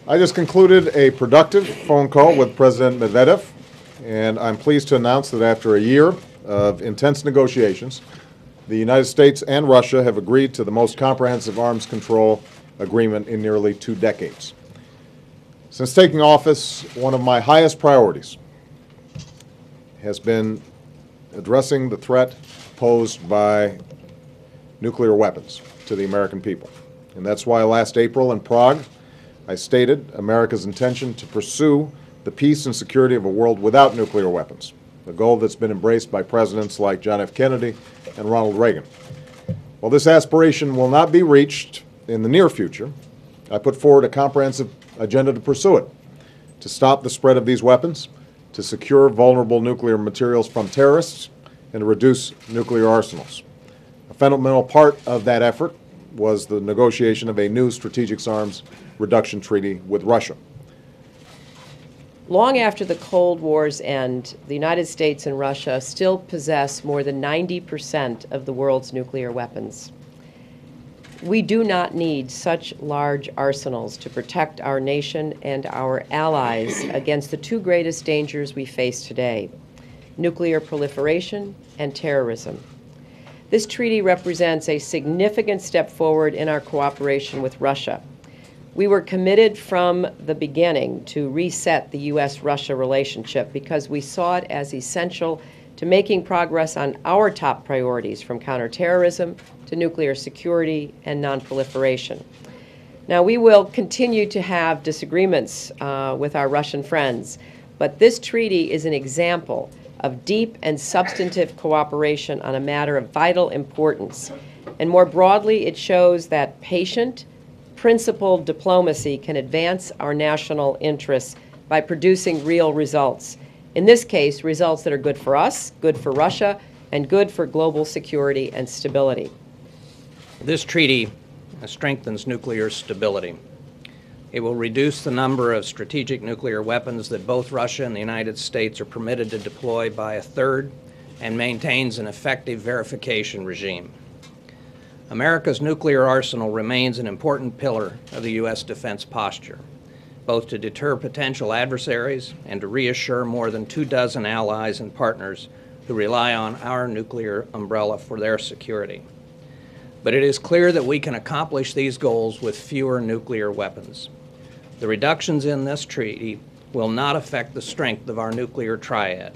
I just concluded a productive phone call with President Medvedev, and I'm pleased to announce that after a year of intense negotiations, the United States and Russia have agreed to the most comprehensive arms control agreement in nearly 2 decades. Since taking office, one of my highest priorities has been addressing the threat posed by nuclear weapons to the American people. And that's why last April in Prague, I stated America's intention to pursue the peace and security of a world without nuclear weapons, a goal that's been embraced by presidents like John F. Kennedy and Ronald Reagan. While this aspiration will not be reached in the near future, I put forward a comprehensive agenda to pursue it, to stop the spread of these weapons, to secure vulnerable nuclear materials from terrorists, and to reduce nuclear arsenals. A fundamental part of that effort was the negotiation of a new strategic arms reduction treaty with Russia. Long after the Cold War's end, the United States and Russia still possess more than 90% of the world's nuclear weapons. We do not need such large arsenals to protect our nation and our allies against the 2 greatest dangers we face today: nuclear proliferation and terrorism. This treaty represents a significant step forward in our cooperation with Russia. We were committed from the beginning to reset the U.S.-Russia relationship because we saw it as essential to making progress on our top priorities, from counterterrorism to nuclear security and nonproliferation. Now, we will continue to have disagreements with our Russian friends, but this treaty is an example of deep and substantive cooperation on a matter of vital importance. And more broadly, it shows that patient, principled diplomacy can advance our national interests by producing real results. In this case, results that are good for us, good for Russia, and good for global security and stability. This treaty strengthens nuclear stability. It will reduce the number of strategic nuclear weapons that both Russia and the United States are permitted to deploy by 1/3 and maintains an effective verification regime. America's nuclear arsenal remains an important pillar of the U.S. defense posture, both to deter potential adversaries and to reassure more than 24 allies and partners who rely on our nuclear umbrella for their security. But it is clear that we can accomplish these goals with fewer nuclear weapons. The reductions in this treaty will not affect the strength of our nuclear triad,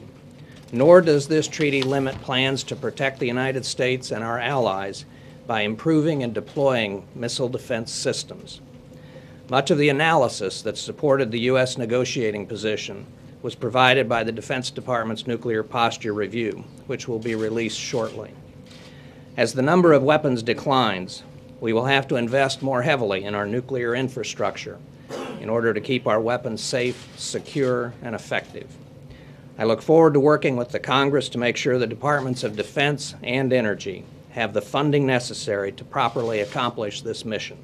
nor does this treaty limit plans to protect the United States and our allies by improving and deploying missile defense systems. Much of the analysis that supported the U.S. negotiating position was provided by the Defense Department's Nuclear Posture Review, which will be released shortly. As the number of weapons declines, we will have to invest more heavily in our nuclear infrastructure in order to keep our weapons safe, secure, and effective. I look forward to working with the Congress to make sure the Departments of Defense and Energy have the funding necessary to properly accomplish this mission.